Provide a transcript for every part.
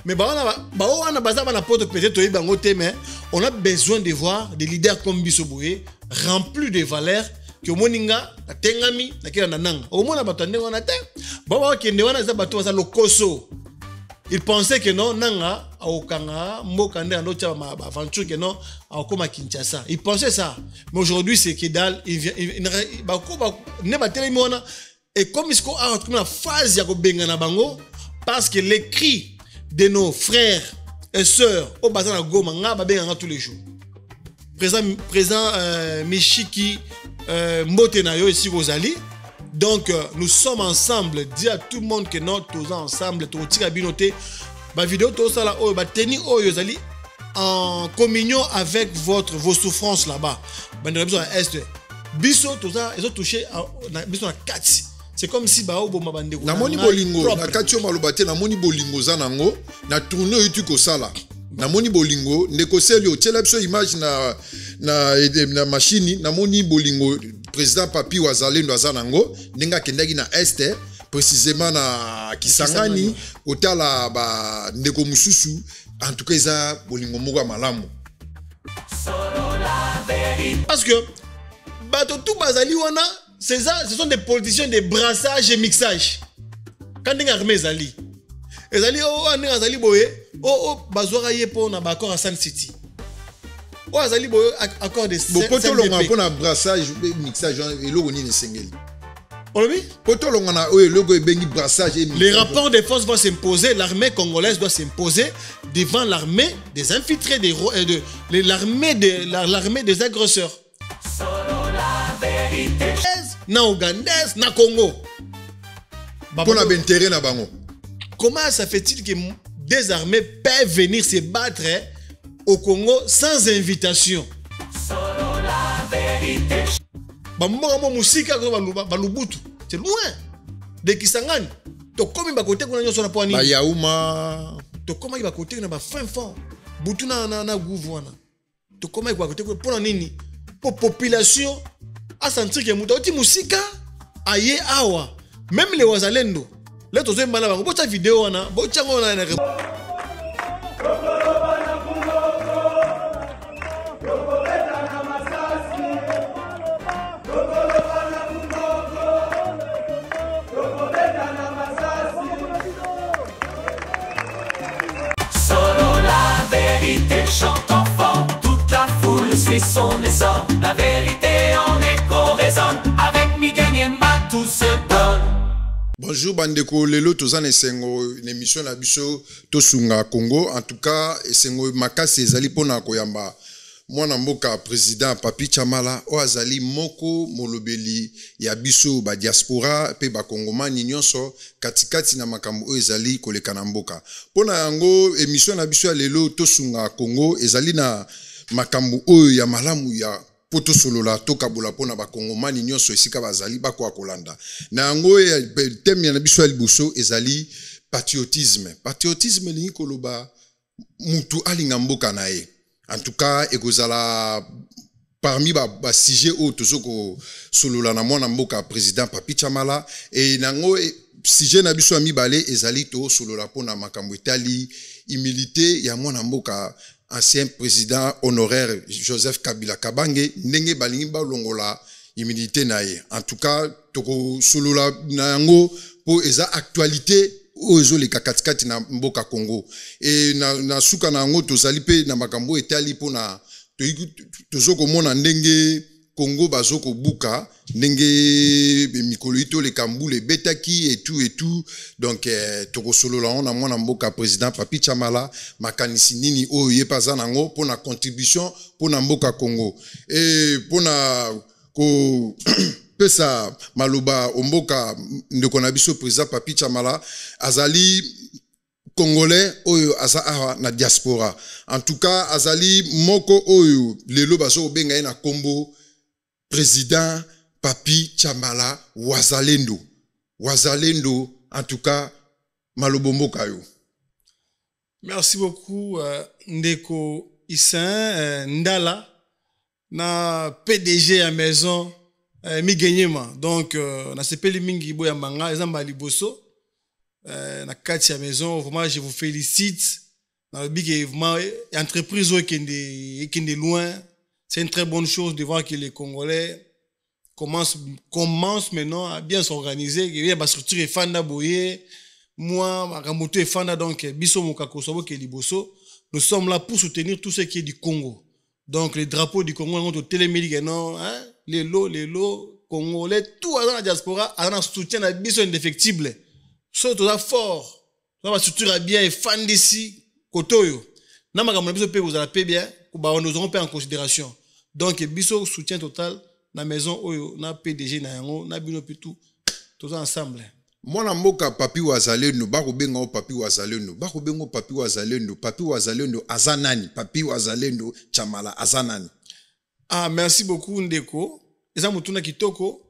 Mais on a peut-être mais on a besoin de voir des leaders comme Bissoboé remplis de valeurs que moninga tengami na kila nananga. Au moins batande wana te. Baba kende wana za bato za lokoso. Il pensait que non nanga aokanga mbokande ando cha ma aventure que non akoma Kinshasa. Il pensait ça. Mais aujourd'hui c'est Kidal il vient ne batelemi wana et comme il a une phase ya ko benga na bango parce que les cris de nos frères et sœurs au bazar na Goma nga ba benga tous les jours. Présent Mishiki Mbote na yo ici Rosali. Donc nous sommes ensemble, dis à tout le monde que nous tous ensemble, tout tika binoté, ba vidéo tout ça là ba teni oyozali en communion avec vos souffrances là-bas. Ben besoin est biso tout ça ils ont touché biso na kati. C'est comme si ba obo mabande ko. Na moni bolingo na kati o malobate na moni bolingo zanango na tourner yutu ko sala. Na moni bolingo ndeko selio tshela biso image na machine na moni bolingo président Papi Wazalendo azanango ndinga kendaki na este précisément na Kisangani otala ba ndeko mususu en tout cas za bolingo moko malamu parce que bato tout bazali wana ce sont des politiciens de brassage et mixage quand ndinga armée zali ezali ndinga zali boye bazwaka ye po na ba accord à Sun City azali boye accord de poto longa po na brassage mixage eloko nini sengeli olobi poto longa na eloko ebengi brassage et mixage. Les rapports de force vont s'imposer, l'armée congolaise doit s'imposer devant l'armée des infiltrés l'armée des agresseurs. Na ougandaise na Congo. Pour la bentere na bango. Comment ça fait-il que des armées peuvent venir se battre au Congo sans invitation? C'est loin de Kisangani. To komi ba côté kuna nyoso na poani. Ba Yaouma. To komi ba côté na ba fin fond. Butu na gouvwana. To komi ba côté pour nini? Pour population a sentir que muta oti musika aye awa. Même les Wazalendo. Les tozo mbana bango bocha vidéo wana, bocha ngona na chante enfant, toute la foule suit son essor. La vérité en écho résonne, avec Miguel Niemba tout se donne. Bonjour bandeko, lelo tozane sengo l'émission na biso tosunga Congo. En tout cas, sengo makasi ezali pona koyamba mwana mboka président Papi Tchamala o azali moko molobeli ya biso ba diaspora pe ba kongomani nyonso katikati na makambo o ezali koleka na mboka. Pona yango émission na biso ya lelo tosunga Congo ezali na makambo oyo ya malamu ya poto solola toka bola pona ba kongomani nyonso esika bazali bako akolanda. Na yango thème ya na biso ya liboso ezali patriotisme. Patriotisme lingi koloba mutu alinga mboka na ye. En tout cas, ekozala parmi ba sujet au tozoko solola na mwana mboka président Papi Tchamala et nango sujet na biso mibale ezali to solola pona makambo etali humilité ya mwana mboka ancien président honoraire Joseph Kabila Kabange ndenge balingi balongola humilité na ye. En tout cas, toko solola nango po eza actualité ozo le kakatikati na mboka Congo et na suka na ngo tozali pe na makambo etali pona tozoko mona ndenge Congo bazoko buka ndenge mikolo ito le kambule betaki et tout donc toko solola on mwana mboka président Papi Tchamala makanisi nini oyo yepaza nango pona contribution pona mboka Congo et pona ko pesa maloba omboka ndeko na biso président Papi Tchamala azali congolais oyo aza na diaspora. En tout cas azali moko oyo lelo bazo benga na kombo président Papi Tchamala Wazalendo. Wazalendo en tout cas maloba mboka yo. Merci beaucoup ndeko Issin Ndala na PDG à maison Miguel Niemba. Donc na sepeli mingi boya manga ezamba liboso na kati ya maison, vraiment je vous félicite. Dans le but que vraiment entreprise qui est loin, c'est une très bonne chose de voir que les Congolais commencent maintenant à bien s'organiser, que bien structure est fanda boye, moi makamoto est fanda donc biso mokakosobo ke liboso. Nous sommes là pour soutenir tout ce qui est du Congo. Donc les drapeaux du Congo, on télémédique non, hein, les lots congolais, tout dans la diaspora, on a un soutien à biso indéfectible. Surtout là fort, on va structure bien et fan d'ici. Kotoyo, na makambo na biso pe vous allez bien, nous aurons pris en considération. Donc biso soutien total na maison oyo na PDG na yango na bino pitou tous ensemble. Mwana mboka papi wazalendo bakobenga o papi wazalendo papi wazalendo azanani papi wazalendo Chamala azanani. Ah merci beaucoup ndeko. Eza mutuna kitoko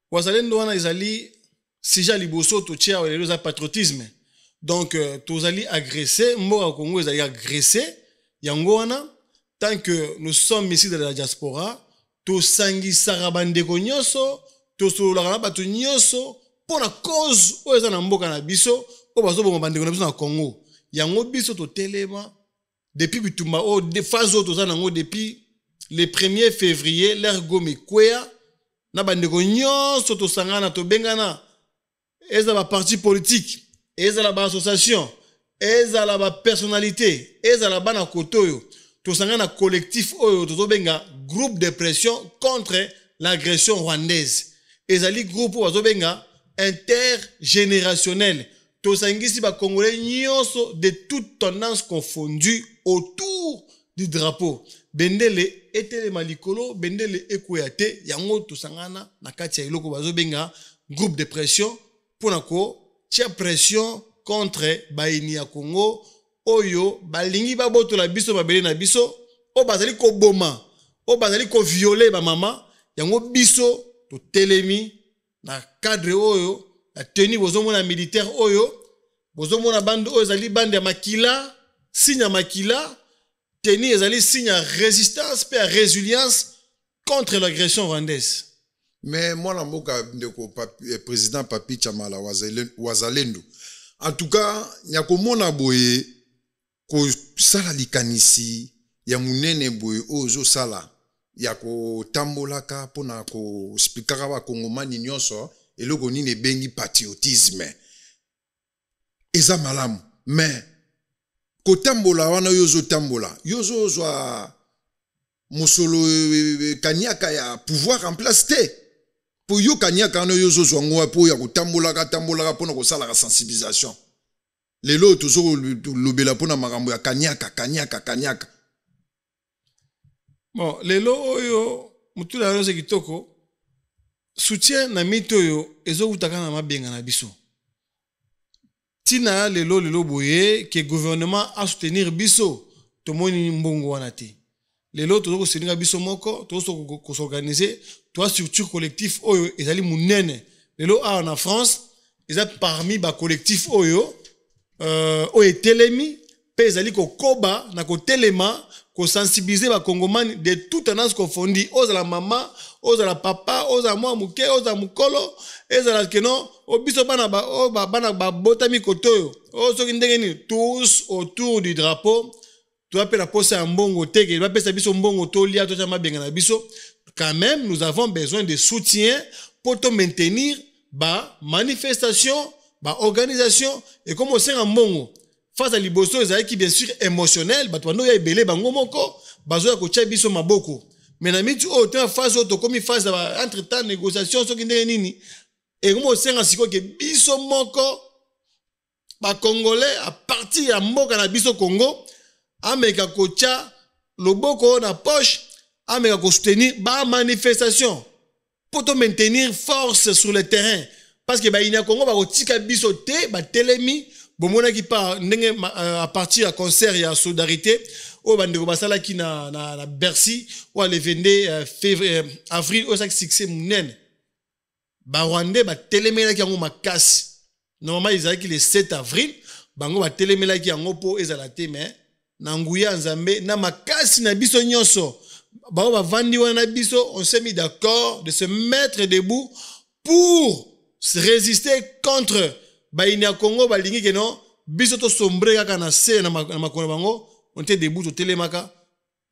wazalendo wana ezali sija liboso to tia lelo za patriotisme. Donc, tous allez agresser, moi Congo, ils allez agresser, Yangoana, tant que nous sommes ici de la diaspora, tous sangi sarabande konyoso, tous la batu nyoso, pour la cause, où ils en mboka na biso, où baso bon bande konyoso na Congo. Yango biso to telema, depuis bitumba, oh, des phases autres depuis le 1er février, l'ergo mekwea, na bande konyoso to sangana to bengana, eza ba parti politique. Ezala ba association, ezala ba personnalité, ezala ba na kotoyo, to sanga na collectif oyo to benga groupe de pression contre l'agression rwandaise. Ezali groupe oyo benga intergénérationnel. To sangisi ba congolais nyonso de toutes tendances confondues autour du drapeau. Bendele etele malikolo, bendele ekoyate, yango to sangana na kati ya iloko bazo benga groupe de pression pour nako tia pression contre baini ya Congo oyo balingi baboto la biso babele na biso o bazali ko boma o bazali ko violer ba mama yango biso to telemi na cadre oyo la tenue bozomona militaire oyo bozomona bande oyo ezali bande ya makila signe ya makila tenue ezali signe ya résistance pe ya résilience contre l'agression rwandaise. Mais moi, la mboka ndeko président Papi Chamala wazalendo. En tout cas, nyako mona boye ko sala likanisi ya munene boye ozo sala yako tambolaka pona ko spikaka ba kongomani nyonso eloko nini bengi patriotisme. Eza malamu, mais ko tambola wana yozo tambola, yozo zwa musolo kanyaka ya pouvoir en place te. Pour yo kanyaka no yozo zwango po ya kutambolaka pona ko sala sensibilisation. Lelo toujours lobela pona makambo ya kanyaka. Bon, lelo oyo mutula rose kitoko soutien na mito yo ezo utaka na mabenga na biso. Tina lelo boye que gouvernement a soutenir biso to moni mbongo wana te. Lelo tozo soutenir biso moko, tozo ko s'organiser, toi structure collectif oyo ezali munene. Lelo en France, ils parmi ba collectif oyo oyo telemi pe ezali ko koba na ko telema ko sensibiliser ba kongomani de toute tendance confondue, ozala mama, ozala papa, ozala mwa muke, ozala mukolo, ezala keno obiso bana ba botami kotoyo. Soki ndenge ni tous autour du drapeau. Tu vas la poser un bon teke, tu vas passer biso mbongo tolia to chama benga na biso. Quand même, nous avons besoin de soutien pour te maintenir ba manifestation, ba organisation et comme on sait en mbongo. Face à liboso ezali qui bien sûr émotionnel, ba to no ya ebele bango moko, bazo ya ko tia biso maboko. Mais na mitu o te phase auto comme phase entre temps négociation so kinde nini. Et comme on sait en siko ke biso moko ba congolais à partir ya mboka na biso Congo. Ameka kocha loboko na poche ameka ko soutenir ba manifestation pour te maintenir force sur le terrain parce que ba ina Congo ba kotika biso te ba telemi bomona ki pa ndenge à partir à concert ya solidarité o bandeko basala ki na Bercy ou le 22 février avril au 5 succès munene ba Rwandais ba telemela ki ngo makasi normalement ils avaient le 7 avril bango ba telemela ki ngo po ezala te mais na nguya nzambe na makasi na biso nyonso ba vandi wana biso on s'est mis d'accord de se mettre debout pour se résister contre baini ya Congo balingi ke non biso to sombre kaka na se na makona bango on était debout au télémaka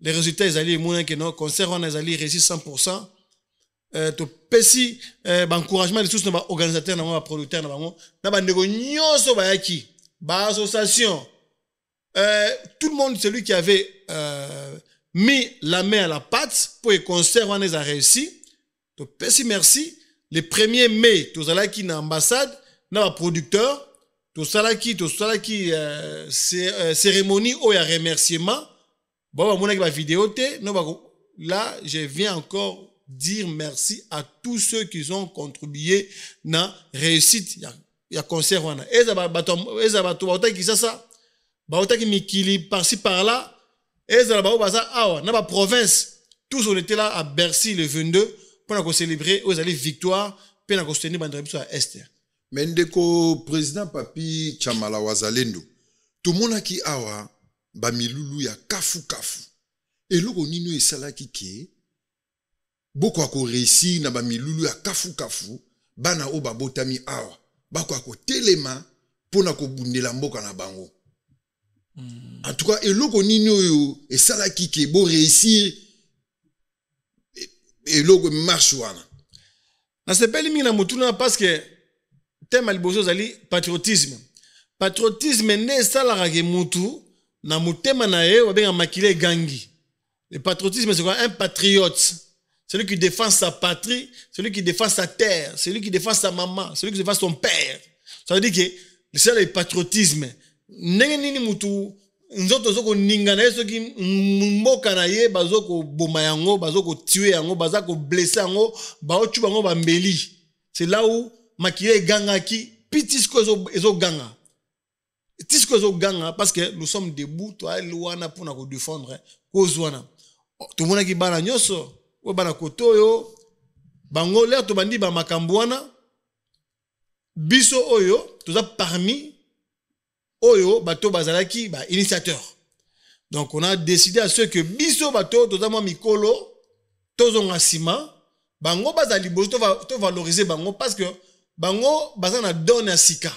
les résultats ezali mona ke non concert on ezali réussi 100%. To pesi encouragement de tous nos organisateurs na producteurs na bango na bandeko nyonso bayaki ba association tout le monde, celui qui avait mis la main à la pâte pour que le concert a réussi. Donc, merci. Le 1er mai, tout ça qui est l'ambassade, dans producteur, tout ça qui cérémonie où il y a remerciement. Bon, on a une vidéo. Là, je viens encore dire merci à tous ceux qui ont contribué à la réussite. Il y a concert. Et ça. Baotaki mikili par-ci par-là, et ça la province. Tous on était là à Bercy le 22 pour célébrer aux allées victoire, pour soutenir Bandrebiso à Est. Mais ndeko président Papi Chamala Wazalendo, tout le monde qui awa bamilulu ya kafu. Et loko nino esala kike, boko ako réussi na bamilulu ya kafu, bana o babotami awa, bako ako telema pour na ko bundela mboka na bango. En tout cas, et logo nino et ça là qui est beau réussir et logo marche wana. Na sepeli mina mutuna parce que thème alibozo zali patriotisme. Patriotisme ne sala rage mutu na mutema na ye wabenga makile gangi. Le patriotisme c'est quoi? Un patriote. Celui qui défend sa patrie, celui qui défend sa terre, celui qui défend sa maman, celui qui défend son père. Ça veut dire que c'est le patriotisme. Nini mutu nzoto zoko ningana yeso ki mboka na ye bazoko boma yango bazoko tuer yango bazako blesser yango baochu bango bambeli. C'est là où makile ganga ki pitisko ezo ganga. Tisko ezo ganga parce que nous sommes debout toi luana pour na ko défendre kozwana. Tout mona ki bana nyoso o bana kotoyo bango l'air to bandi ba makambwana biso oyo toza parmi Oyo, bato bazalaki, initiateur. Donc, on a décidé à ce que biso bato, tozama mikolo, tozonga sima, bango bazali bozo, to valoriser bango, parce que bango bazana donne à sika.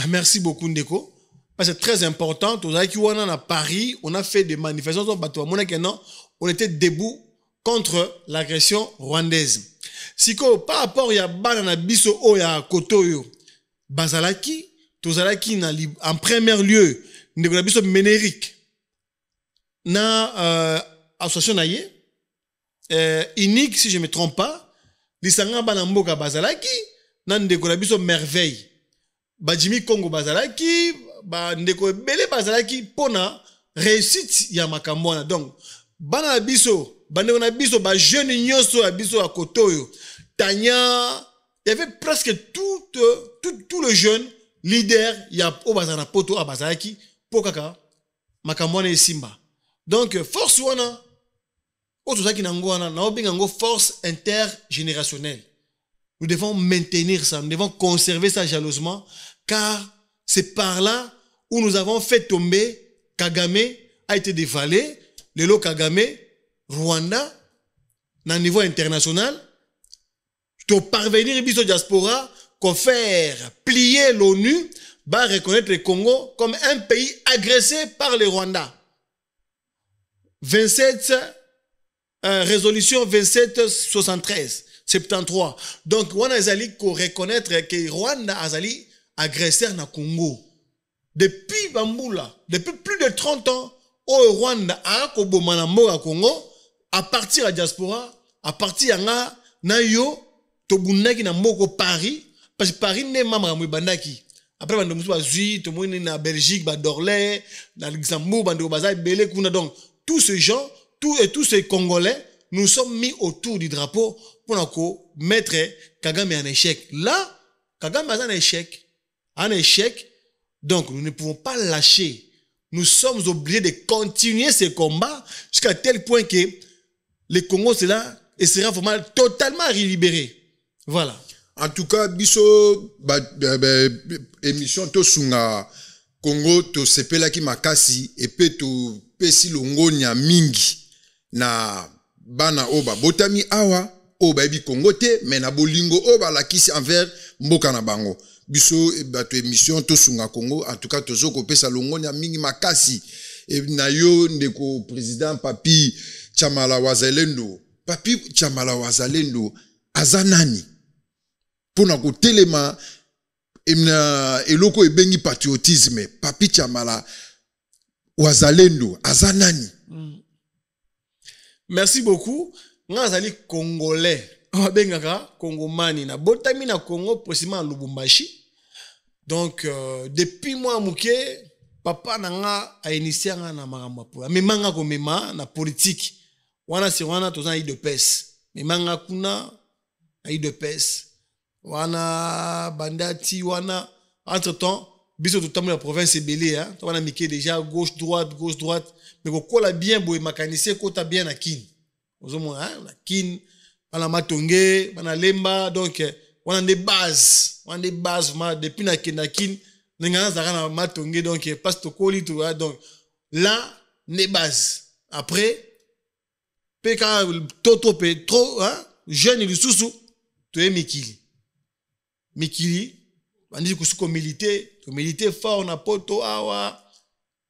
Merci beaucoup, Ndeko. Parce que c'est très important. Tozaki wana na Paris, on a fait des manifestations, bato on était debout contre l'agression rwandaise. Siko, par rapport à banana biso oya kotoyo, bazalaki, tozalaki en premier lieu ndeko biso Ménéric na association na ye unique si je me trompe pas lisanga bana mboka bazalaki na ndeko biso Merveille Bajimi Congo bazalaki ba ndeko ebele bazalaki pona réussite ya makambona. Donc bana biso bandeko na biso ba jeune nyoso ya biso ya kotoyo Tanya, il y avait presque tout le jeune leader ya obazana poto abazaki pokaka makamwana simba. Donc force wana otozaki nango wana na obinga ngo force intergénérationnelle. Nous devons maintenir ça, nous devons conserver ça jalousement car c'est par là où nous avons fait tomber Kagame a été dévalé, le lot Kagame Rwanda na niveau international pour parvenir biso diaspora qu'on faire plier l'ONU, va reconnaître le Congo comme un pays agressé par le Rwanda. 27 résolution 2773 73. Donc on a reconnaître que Rwanda a agresseur na Congo. Depuis Bamboula, depuis plus de 30 ans, au Rwanda a koboma na mboka Congo à partir de la diaspora, à partir de na yo tobunaki na mboko Paris. Parce que Paris n'est pas membre bandaki. Après bando musu bazui, to moni na Belgique, ba Dorlay, na Luxembourg, bando bazai belé kuna. Donc tous ces gens, tous ces Congolais, nous sommes mis autour du drapeau pour mettre Kagame en échec. Là, Kagame est en échec. En échec. Donc nous ne pouvons pas lâcher. Nous sommes obligés de continuer ces combats jusqu'à tel point que le Congo sera vraiment totalement libéré. Voilà. En tout cas, biso émission to sunga Congo to sepela ki makasi et pe to pesi longonya mingi na bana oba botami awa oba ebi Congo te mais na bolingo oba la kisi envers mboka na bango. biso bato émission to sunga Congo en tout cas tozo ko pesa longoni ya mingi makasi et na yo ndeko président Papi Chamala Wazalendo. Papi Chamala Wazalendo azanani pona ko telema eloko ebengi patriotisme. Papi Chamala Wazalendo azanani. Merci beaucoup. Nga azali congolais. Wabengaka congomani na botami na Congo précisément Lubumbashi. Donc depuis moi muke papa nanga a initié nga na makambo po. Memanga ko mema na politique. Wana si wana tozana i de pes. Memanga kuna i de pes. Wana bandati wana entre temps biso tout la province est belé hein. Wana mike déjà gauche droite mais ko kola bien boy mécanicien kota bien na kin. Ozomo hein na kin bana matonge bana lemba donc on a des bases vraiment depuis na kin n'engana zaka na matonge donc passe to koli tout donc là les bases après peka toto pe trop hein jeune du sous to mikili bandi kusuko militer fort na poto awa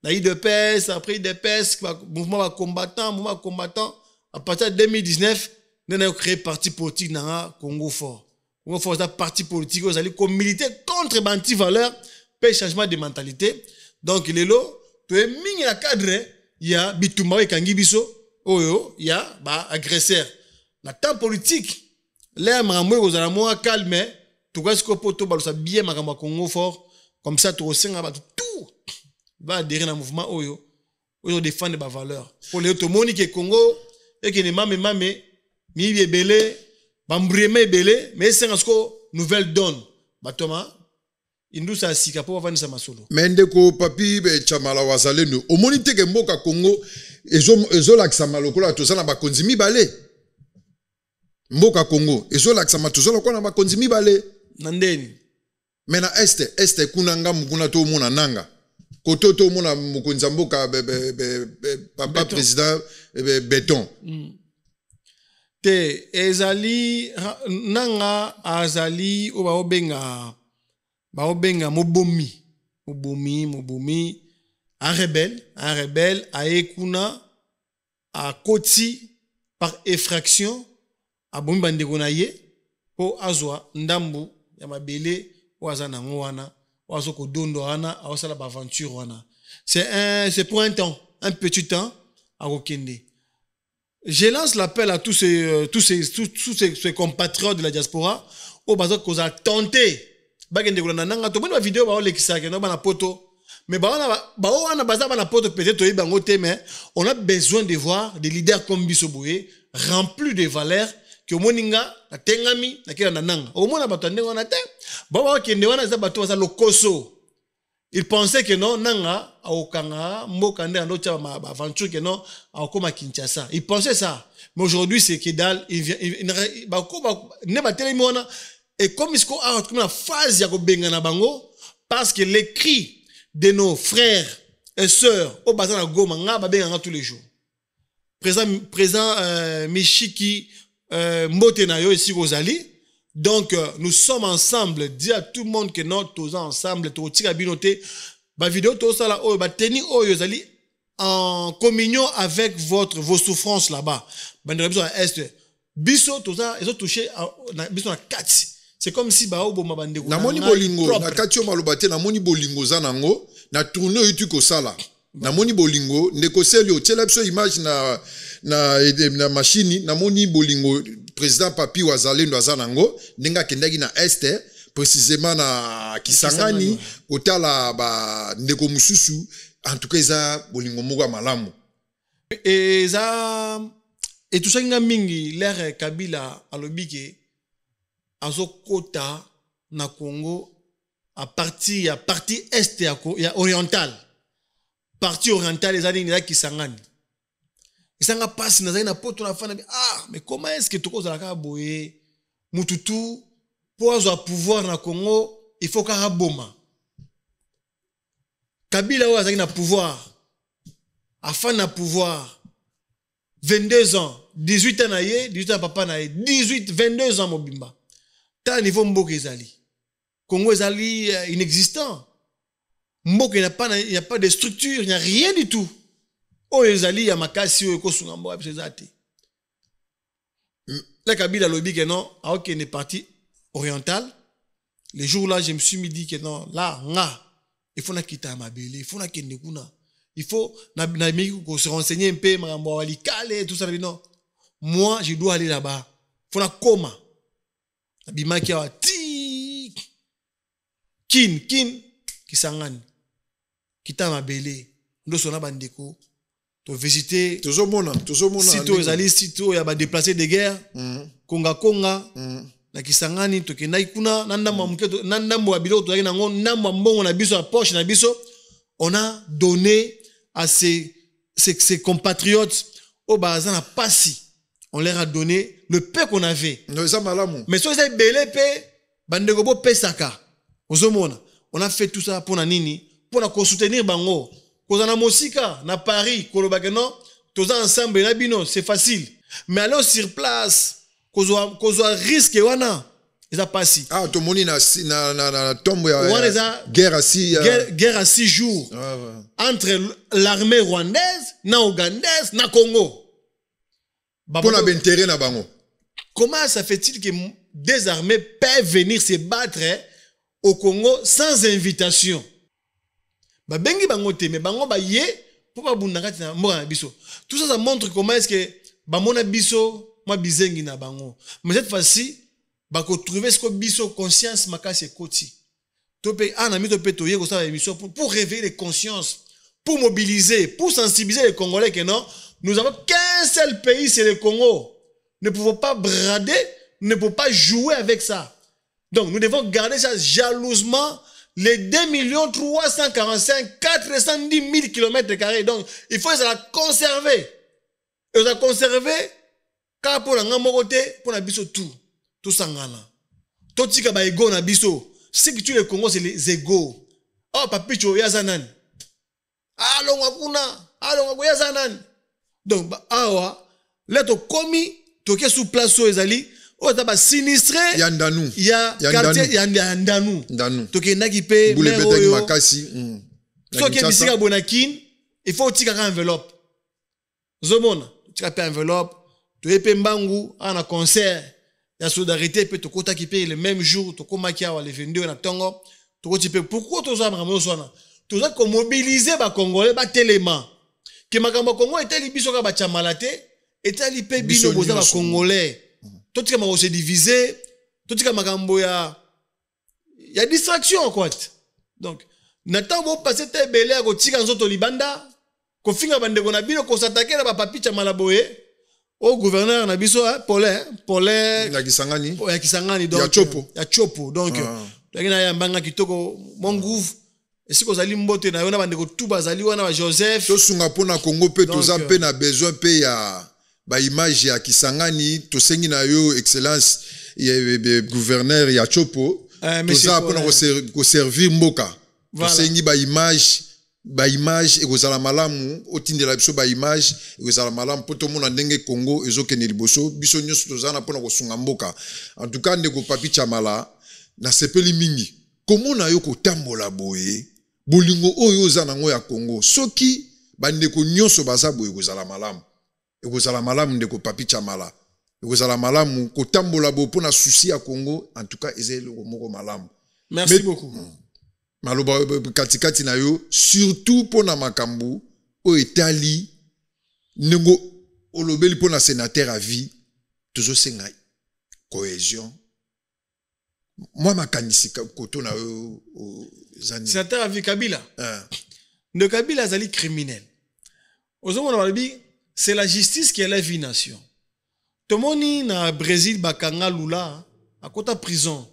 na IDPS après IDPS mouvement combattant à partir de 2019 nous avons créé parti politique dans Congo Fort. Congo Fort c'est un parti politique où allez comme militer contre banti valeur pe changement de mentalité. Donc lelo to mingi na cadre il y a bitumba kangi biso oyo il y a ba agresseur. Na temps politique les mamwe ozala mo calme tout cas ko poto balosa bien makamba Congo Fort comme ça to senga ba tout va adhérer na mouvement oyo défendre ba valeur. Pour les to monique Congo et que ne mame mi belé bambreme belé mais c'est ce nouvelle donne batoma indu sa sika po vanisa masolo mendeko Papi Chamala Wazalendo o monite ke mboka Congo ezo lakisa malokola to sana bakonzi mibale mboka Congo ezo lakisa matozo lokona bakonzi mibale nandeni mena este kunanga mukuna to mona nanga koto to mona mukonza mboka papa président béton te ezali nanga azali o baobenga mobomi un rebelle aekuna a koti par effraction a bombi bandeko na ye po azwa ndambu ya mabele o azana ngwana o azoko dondo wana awasala ba aventure wana c'est pour un temps un petit temps à Rokende. Je lance l'appel à tous ces compatriotes de la diaspora au bazar qu'on a tenté bagende kolanda nanga to bona vidéo ba olekisa ke no bana poto mais wana bazar bana poto peut-être oyi bango te mais on a besoin de voir des leaders comme Bisoboye remplis de valeurs que moninga na tengami na kila nanga au mona batande wana te ba kende wana za bato za lokoso. Il pensait que non, nanga, aokanga, mbokande, ando tia ma aventure que non, aokoma Kinshasa. Il pensait ça. Mais aujourd'hui, c'est Kedal, il vient, ne ba tele mona, et comme il a comme la phase ya ko benga na bango, parce que les cris de nos frères et sœurs, au bazar na Goma, nga ba benga tous les jours. Présent, Mishiki, Mbote na yo ici Rosali. Donc, nous sommes ensemble. Dis à tout le monde que nous sommes ensemble. Tout le binoté. Ma vidéo, tout ça là, bah tenir yozali en communion avec vos souffrances là-bas. Bah nous à est. Biso tout ça, ils ont touché biso na kati. C'est comme si bah obo mabande. Na moni bolingo, na kati o malobate na moni bolingo zanango, na tourner yutu ko sala. Na moni bolingo, ndeko selio, tshela biso image na machine, na moni bolingo. Président Papi Wazalendo azanango ndinga kendaki na este précisément na Kisangani kotala ba ndeko mususu en tout cas eza bolingo moko malamu et tout ça nga mingi l'air Kabila alobike azokota na Congo à partie est ya oriental partie orientale ezali ngi Kisangani. Et ça n'a pas si nous avons un pote na fana mais comment est-ce que tu causes la boye mututu pour avoir pouvoir na Congo il faut qu'à boma Kabila ou azaki na pouvoir afin na pouvoir 22 ans 18 ans na ye 18 ans papa na ye 22 ans mobimba ta niveau mboka ezali Congo est inexistant. Mbok, il n'y a pas de structure, il n'y a rien du tout. Oh, les alliés, il y a Makasi, il y a Kosungambo, c'est ça. La Kabila lobby que non, alors qu'il est parti oriental. Les jours-là, je me suis dit que non, là, il faut quitter Mabele, il faut quitter Nekuna. Il faut se renseigner un peu, tout ça. Non. Moi, je dois aller là-bas. Il faut coma. Bimaki a kin, Kisangani. Kita Mabele. Nous sommes là, bandeko. Tu visiter. Sito, il y a déplacés de guerre. Konga. Na Kisangani, tu kenai kuna. Nandambo abilo, tu na mbongo na biso, poche na biso. On a donné à ces compatriotes au bazar na passi. On leur a donné le peu qu'on avait. Mais si vous avez belé pe, bandeko bo pesaka. On a fait tout ça pour nini, pour soutenir bango. Quand on a mosika na Paris, kolobakeno, tous ensemble na bino, c'est facile. Mais alors sur place, qu'on soit risque wana, ils a passé. Ah, tout le monde na tombe guerre à 6 jours. Entre l'armée rwandaise, na ougandaise, na Congo. Pour la benterre na bango. Comment ça fait-il que des armées peuvent venir se battre au Congo sans invitation? Bengi bango te, mais bango ba ye pour pas bundakati na mora biso. Tout ça, ça montre comment est-ce que bamona biso moi bizengi na bango. Mais cette fois-ci, bako trouver ce que biso conscience makasi koti. Topé anami topé toye ko sa émission pour réveiller les consciences, pour mobiliser, pour sensibiliser les Congolais que non, nous avons qu'un seul pays, c'est le Congo. Nous ne pouvons pas brader, nous ne pouvons pas jouer avec ça. Donc nous devons garder ça jalousement. Les 2 345 410 000 km². Donc, il faut la conserver. Et la conserver, car pour la ngamote, pour la biso tout sangana. Totika ba ego na biso. Ce qui tue le Congo, c'est les égos. Oh, papicho, yazanan. Allons, yazanan. Donc, awa, là, to komi, toke sous place au ezali. Oh, t'as pas sinistré. Yandanou. Il y a quartier Yandanou. Toke nakipe. Boulebete makasi. So qui bisika bonakin, il faut tika enveloppe. Zomona, tika pe enveloppe. Tu es mbangu en concert. La solidarité peut te kota qui paye le même jour. Tu komakia wa le 22 na tongo. Tu koti pe pourquoi tu as vraiment sona. Tu as mobiliser ba Congolais ba télément. Que makambo Congo était libiso ka ba chamalate, était li pe bino boza ba Congolais. Tout ce qui se divisé, tout ce qui il y a distraction quoi. Donc, n'attends pas passer tes belé à côté quand zoto libanda, qu'on finga bande qu'on a bien qu'on s'attaque à papi chamalaboye, au gouverneur na biso Paulin, la Kisangani, donc ya chopo, donc il y a un banga qui toko mon gouv. Et si qu'on a limbote na yona bande ko tout bazali wana Joseph. Tout sunga pona Congo pe tous a peine a besoin pe ya ba image ya Kisangani to sengi na yo excellence ya gouverneur ya chopo to za pona ko servir mboka to sengi ba image e ko zala malamu otindela biso ba image e ko zala malamu poto mona ndenge Congo ezokene liboso biso nyoso to za na pona ko sunga mboka en tout cas ndeko papi chamala na sepeli mingi komo na yo ko tambola boye bolingo oyo za nango ya Congo soki bandeko nyoso baza boye ko zala malamu. Ekozala malamu ndeko papi chamala. Ekozala malamu kotambola bo pona souci ya Congo en tout cas ezele moko malamu. Merci beaucoup. Maloba katikati na yo surtout pona makambu o etali nengo olobeli pona sénateur à vie toujours senga cohésion. Moi makanisi koto na yo zani. Sénateur à vie Kabila. Ne Kabila zali criminel. Ozomona balibi c'est la justice qui élève une nation. Tomoni na Brésil bakanga lula à côté prison.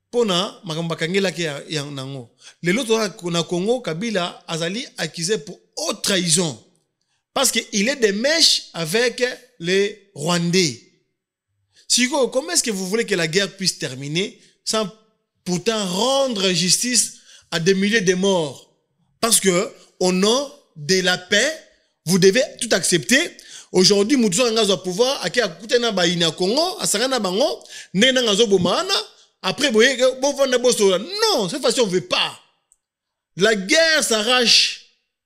Pona makambakangela ki ya nango. Le l'autre na Congo Kabila azali accusé pour haute trahison parce que il est de mèche avec les Rwandais. Siko, comment est-ce que vous voulez que la guerre puisse terminer sans pourtant rendre justice à des milliers de morts? Parce que au nom de la paix, vous devez tout accepter. Aujourd'hui, nous avons le pouvoir à Congo, à Sarana Bango, Nena Bomana, Après, bon, non, cette fois-ci, on ne veut pas. La guerre s'arrache.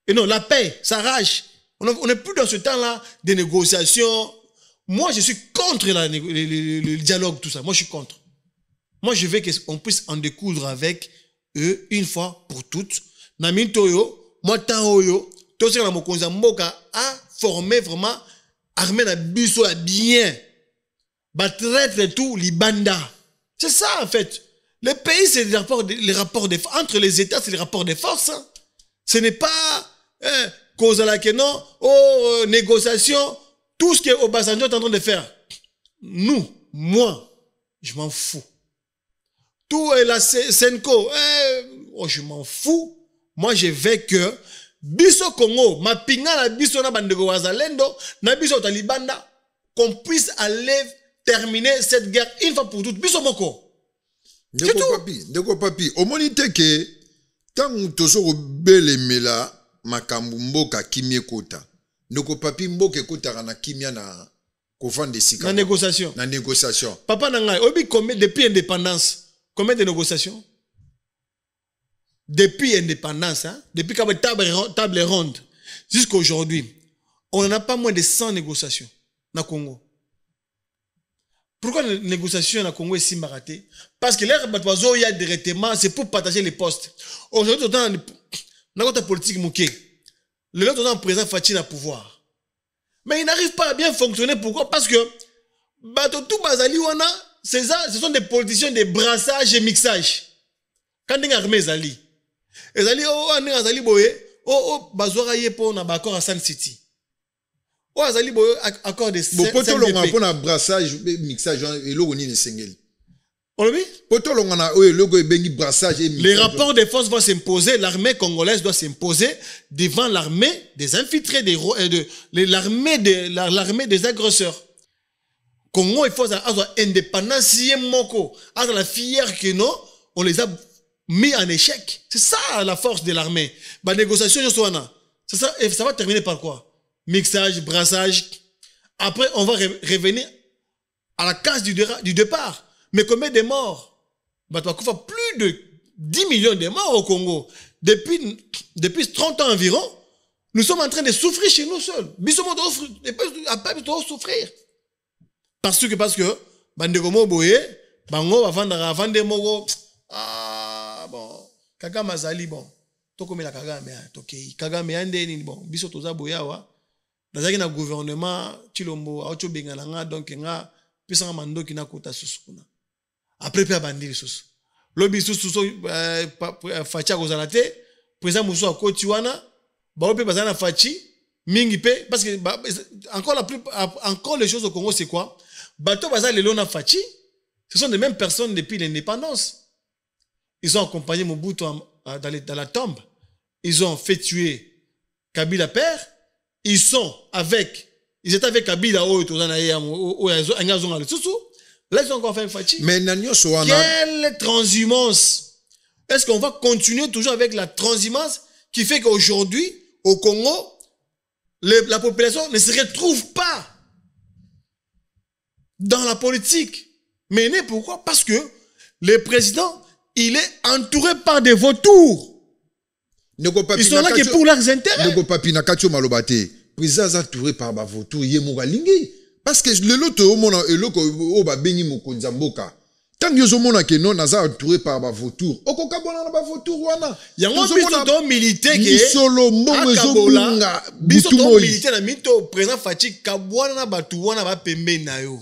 Et non, la paix s'arrache. On n'est plus dans ce temps-là des négociations. Moi, je suis contre le dialogue, tout ça. Moi, je suis contre. Moi, je veux qu'on puisse en découdre avec eux une fois pour toutes. Namin Toyo, moi, Taoyo, tout ça, a formé vraiment armée na biso bien. Battre tout, libanda. C'est ça, en fait. Le pays, c'est les rapports de force. Entre les États, c'est les rapports de force. Hein. Ce n'est pas cause à laquelle non, négociation, tout ce que Obasanjo est en train de faire. Moi, je m'en fous. Tout la Senko, je m'en fous. Moi, je veux que biso Congo, ma pinga na biso na bandego wazalendo, na biso talibanda, qu'on puisse aller terminer cette guerre une fois pour toutes. Biso moko. Ndeko papi, au monite que tant tozo bele mela makambu mboka kimie kota. Ndeko papi mboka kota na kimia na kofande sika. Na négociation. Na négociation. Papa nanga, obi combien depuis indépendance? Combien de négociations? Depuis indépendance, hein? Depuis qu'il y a table ronde, jusqu'à aujourd'hui, on n'en a pas moins de 100 négociations dans le Congo. Pourquoi les négociations dans le Congo est si maratées? Parce que l'air batouazo il y a directement, c'est pour partager les postes. Aujourd'hui, dans la politique mouké, le lot dans le président Fachi na pouvoir. Mais il n'arrive pas à bien fonctionner. Pourquoi? Parce que tout bazali wana, ce sont des politiciens de brassage et mixage. Quand on a armé zali, ezali azali boye, bazora yepo na bakor à San City. Azali boye accord de Bon, poto longa pour na brassage mixage et logo ni sengeli. On le dit? Poto longa na logo e bengi brassage et mixage. Les rapports de force vont s'imposer, l'armée congolaise doit s'imposer devant l'armée des infiltrés l'armée des agresseurs. Congo il faut avoir indépendance moko, avoir la fière que non, on les a mis en échec. C'est ça la force de l'armée. La négociation, c'est ça, et ça va terminer par quoi? Mixage, brassage. Après, on va revenir à la case du départ. Mais combien de morts? Plus de 10 millions de morts au Congo. Depuis 30 ans environ, nous sommes en train de souffrir chez nous seuls. Nous sommes en train de souffrir. Parce que, Bandegomo Boye, Bango va vendre mogo. Ah, bon. Kagame Azali, bon. Tokome la Kagame, Tokei. Kagame Yande, bon. Biso Toza Boyawa. Nazaki na gouvernement, Chilombo, Aocho Bengalanga, donc, nga, Pisanga Mando Kina Kota Susukuna. Après, Pia Bandi, Sus. Lobi Sus, Facha Gozalate, Président Moussou a Kotiwana, Baope Bazana Fachi, Mingipe, parce que, encore les choses au Congo, c'est quoi? Bato Bazal et Lona Fachi, ce sont les mêmes personnes depuis l'indépendance. Ils ont accompagné Mobutu dans la tombe. Ils ont fait tuer Kabila père. Ils étaient avec Kabila. Là, ils ont encore fait Fachi. Mais quelle transhumance! Est-ce qu'on va continuer toujours avec la transhumance qui fait qu'aujourd'hui, au Congo, la population ne se retrouve pas dans la politique? Mais pourquoi? Parce que le président, il est entouré par des vautours. Ils sont là que pour leurs intérêts. Nego papi na katio malobate. Président est entouré par des vautours. Il est lingi. Parce que le lot au monde et l'autre au ba bengi mokonza mboka. Tant que monde que non naza entouré par des vautours. Okoka bona na ba vautours wana. Yango biso to militaire ke solo mbongo ezobunga. Biso to militaire na mito président Fachi kabwana na batu wana ba pembe na yo.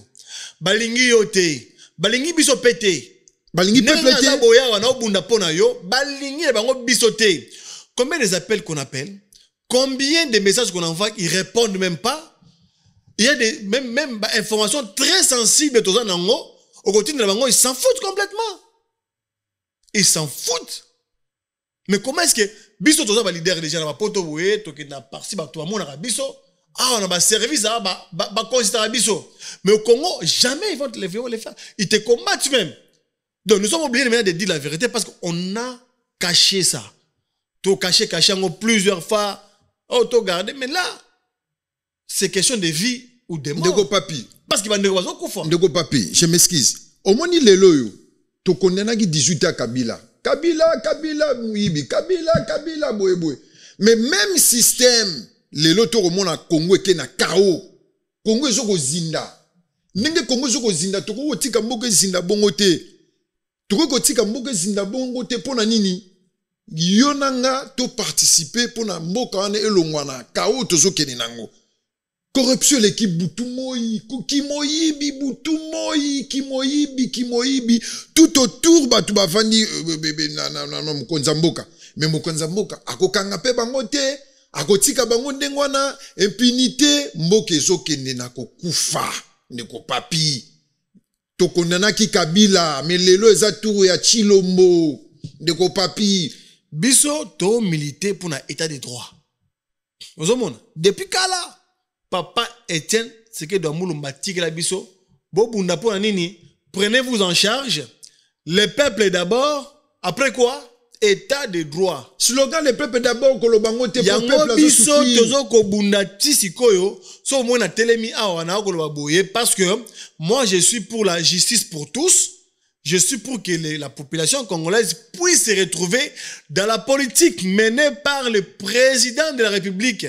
Balingi yo te. Balingi biso pété. Balingi pété. Boya wana obunda pona yo. Balingi bango biso te. Combien des appels qu'on appelle? Combien de messages qu'on envoie? Ils répondent même pas. Il y a des même informations très sensibles de Nango. Au côté de Nango, ils s'en foutent complètement. Ils s'en foutent. Mais comment est-ce que biso toza ba leader déjà na poto boye to ke na parti ba to amona biso on a ba service ba considérer biso. Mais au Congo, jamais ils vont te les faire. Ils te combattent même. Donc nous sommes obligés maintenant de dire la vérité parce qu'on a caché ça. Tout caché plusieurs fois. Tout gardé. Mais là, c'est question de vie ou de mort. Ndeko papi. Parce qu'il va nous avoir un coup fort. Ndeko papi, je m'excuse. Au moins, il est là. to condamna ki 18 à Kabila. Kabila Mouibi, Kabila boy. Mais même système les loto remona Congo ke na KO. Congo ezoko zinda. Ninge Congo ezoko zinda to ko tika mboka zinda bongo te. To ko tika mboka zinda bongo te pona nini? Yonanga to participer pona mboka wana elongwana KO tozo kene nango. Corruption l'équipe Boutumoyi, Kimoyibi, Boutumoyi, Kimoyibi, tout autour batu bafandi na Mukonzamboka. Mais Mukonzamboka, akokanga pe bango te, akotika bango ndengwana, impunité, mboka ezokende na kokufa, ndeko papi. Tokondana ki Kabila, mais lelo eza tour ya Chilombo, ndeko papi. Biso to milité pour na état de droit. Ozomona, depuis kala Papa Etienne, c'est que dans Moulumba la biso, Bobunda pour nini, prenez-vous en charge. Le peuple d'abord, après quoi? État de droit. Slogan le peuple d'abord, kolobango te pour peuple biso tozo ko bunda tisikoyo, so moi na telemi awa na koloba boye parce que moi je suis pour la justice pour tous. Je suis pour que la population congolaise puisse se retrouver dans la politique menée par le président de la République.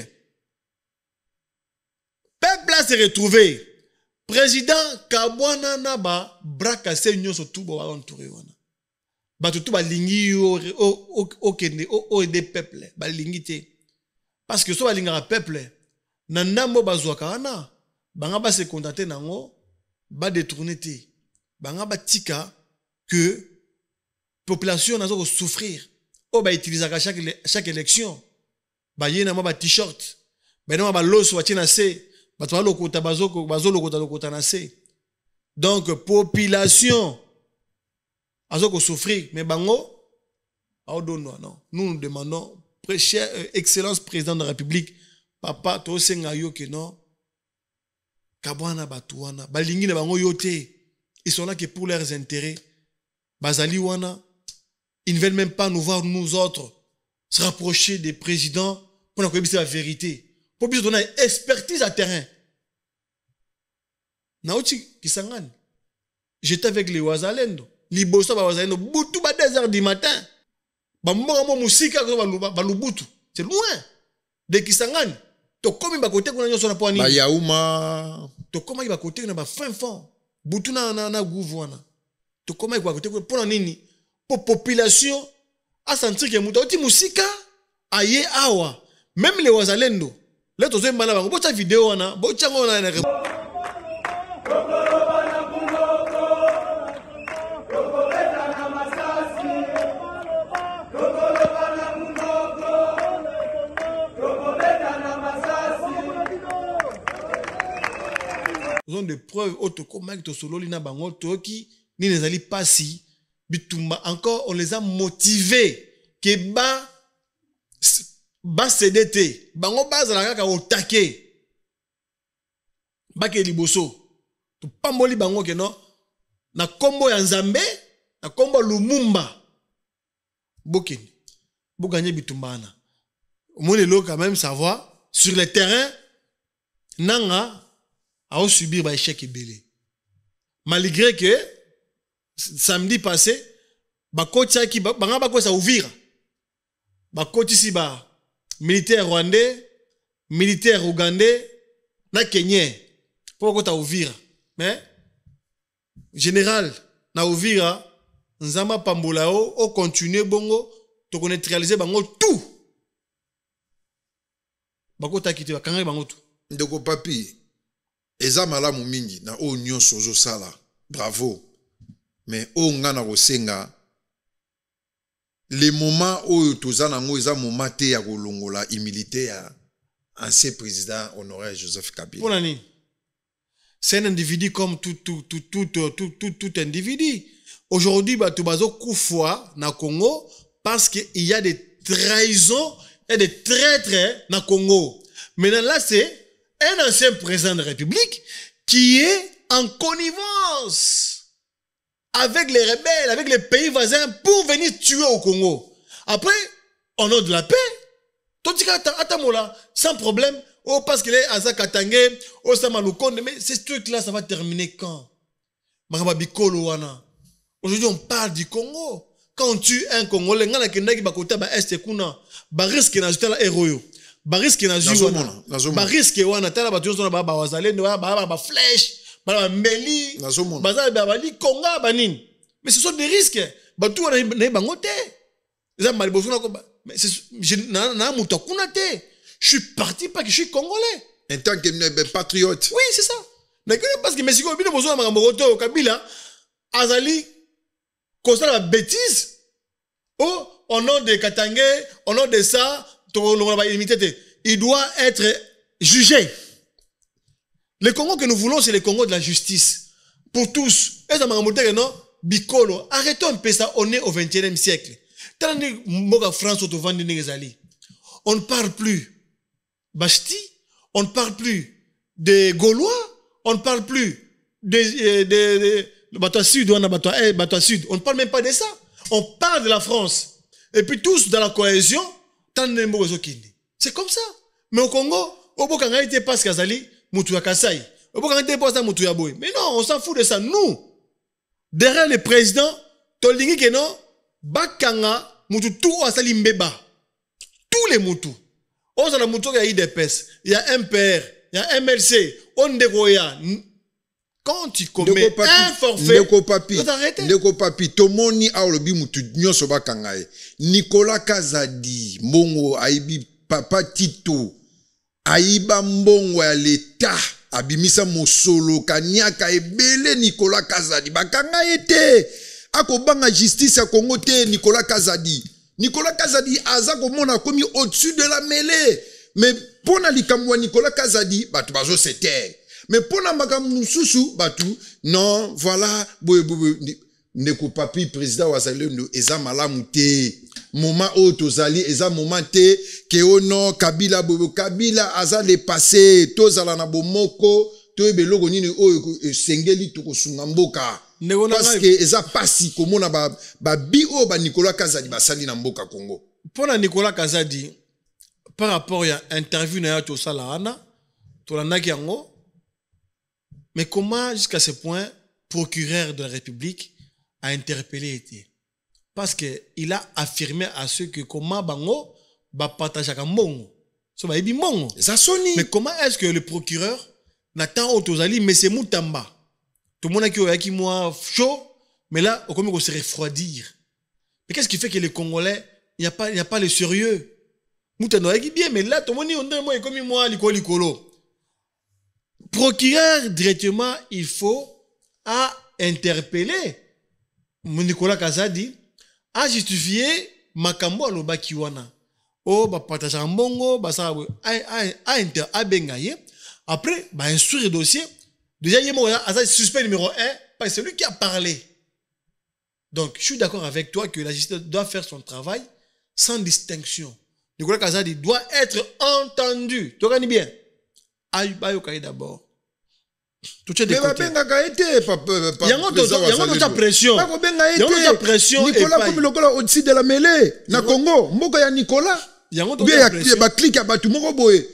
Peuple a se retrouvé. Président Kabwana Naba braka se nyonso tubo wa entouré wana. Ba tutu ba lingi o kende o aider peuple ba lingi te. Parce que so ba lingara peuple na ndambo bazwaka wana banga ba se contenter nango ba détourner te. Banga ba tika que population nazo ko souffrir. O ba utiliser chaque élection. Ba yena ma ba t-shirt. Ba na ba loso wa tina se. Donc, population, azoko souffrir, mais bango, non. Nous demandons, cher excellence président de la République, papa, to senga yo que non, kabwana batuana, balingi na bango yote, ils sont là que pour leurs intérêts, bazali wana, ils ne veulent même pas nous voir, nous autres, se rapprocher des présidents pour nous connaître la vérité. Pour bien donner expertise à terrain. Naouti Kisangani. J'étais avec les Wazalendo. Liboso ba Wazalendo. Boutou ba 2h du matin. Ba mora musika ba lubutu. C'est loin. De Kisangani. To komi ba kote kuna nyoso na po ani. Ba yauma. To koma ba kote na ba fin fond. Boutou na gouvwana. To koma ba kote kuna pona nini? Pour population a sentir que muta oti musika aye awa. Même les Wazalendo. Là, tu as une bonne vidéo, tu as une bonne vidéo. Nous avons des preuves autocommèques de solo lina bango toki ni les ali passi bitumba encore on les a motivés que ba CDT bango bazala kaka otake ba ke liboso to pamboli bango ke non na kombo ya Nzambe na kombo Lumumba bokeni bo gagner bitumbana omone lo quand même savoir sur le terrain nanga a subir ba échec ebele malgré que samedi passé ba kocha ki banga ba ko sa Uvira ba kocha si ba militaire rwandais, militaire ougandais, na kenyen. Pourquoi tu as Uvira? Mais, général, na Uvira, Nzama Pambolao, on continue bongo, tu connais réaliser bango tout. Bako ta kiti, bakanga bango tout. Ndeko papi, eza malamu mingi na o nyonso zo sala. Bravo. Mais o ngana rosenga les moments où tozana ngo eza moment te ya kolongola humilité ya ancien président honoraire Joseph Kabila. Pour nani? C'est un individu comme tout individu. Aujourd'hui, tu bazo kufwa na Congo parce qu'il y a des trahisons et des traîtres na Congo. Maintenant là, c'est un ancien président de la République qui est en connivence avec les rebelles, avec les pays voisins pour venir tuer au Congo. Après, au nom de la paix, sans problème, oh parce qu'il est à Zakatangé, oh Samaloukonde, mais ces trucs-là, ça va terminer quand? Marababikolo wana. Aujourd'hui, on parle du Congo. Quand on tue un Congolais, on a qui bakota ba est kuna, ba risque na jitala héros. Ba risque na juona. Ba risque wana tala ba tuzo na ba wazalendo ba flèche, ba mbeli, ba za ba li Konga ba nini. Mais ce sont des risques. Ba tout na bangote. Ça maliboso na ko mais je na muto kuna te. Je suis parti parce que je suis Congolais. En tant que patriote. Oui, c'est ça. Mais parce que Mexico bino bozo na makamboto Kabila azali constat la bêtise. Oh, au nom de Katangé, au nom de ça, il doit être jugé. Le Congo que nous voulons, c'est le Congo de la justice. Pour tous. Et ça m'a montré que non, Bicolo. Arrêtons un peu ça, on est au 21e siècle. On ne parle plus Bachti, on ne parle plus des Gaulois, on ne parle plus de Bateau Sud, on ne parle même pas de ça. On parle de la France. Et puis tous dans la cohésion, c'est comme ça. Mais au Congo, au Bokanga était pas Kazali, Moutuya Kasai. Au Bokanga était pas Moutuya Boy. Mais non, on s'en fout de ça. Nous, derrière le président, Tolingi Keno, Bakanga, Moutou tout Asali Mbeba. Tous les Moutou. On a la Moutou, il y a IDPS, il y a MPR, il y a MLC, Ondegoya. Quand tu commets un forfait, tu t'arrêtes. Ndeko papi, tomoni aolobi mutu nyoso bakangaye. Nicolas Kazadi, mbongo aibi papa Tito, aiba mbongo ya l'État, abimisa mosolo kanyaka ebele Nicolas Kazadi, bakangaye te. Ako banga justice ya Congo te Nicolas Kazadi. Nicolas Kazadi aza komona komi au-dessus de la mêlée. Mais pona likamwa Nicolas Kazadi, batu bazo c'était. Mais pour la magam sousou batou non voilà ndeko papi président wazali eza malamu te moment tozali eza moment te ke ono Kabila Kabila aza le passé tozala na bomoko to beloko nini oyo sengeli to kosunga mboka parce que eza pasi komona ba bi o ba Nicolas Kazadi basali na mboka Congo. Pour Nicolas Kazadi par rapport à interview na to sala ana to lanaki yango. Mais comment, jusqu'à ce point, procureur de la République a interpellé été? Parce qu'il a affirmé à ceux que comment bango va partager avec mbongo. Ça va être mbongo. Mais comment est-ce que le procureur n'attend Otozali, mais c'est Moutamba? Tout le monde a qui moi chaud, mais là, on commence à se refroidir. Mais qu'est-ce qui fait que les Congolais, il n'y a pas le sérieux? Moutamba a bien, mais là, tout le monde est comme moi, l'icolo. Procureur, directement, il faut interpeller Nicolas Kazadi à justifier makambo aloba kiwana. Oh, ba partage mbongo, ba sa a bengaye. Après, ba instruire le dossier. Déjà, il y a suspect numéro 1, parce que c'est lui qui a parlé. Donc, je suis d'accord avec toi que la justice doit faire son travail sans distinction. Nicolas Kazadi doit être entendu. Tu connais bien? Aïe d'abord. Tu as des pression. Nicolas comme le gars au-dessus de la mêlée. Na Congo, mboka ya Nicolas. Bien ba clique à batu moko boye.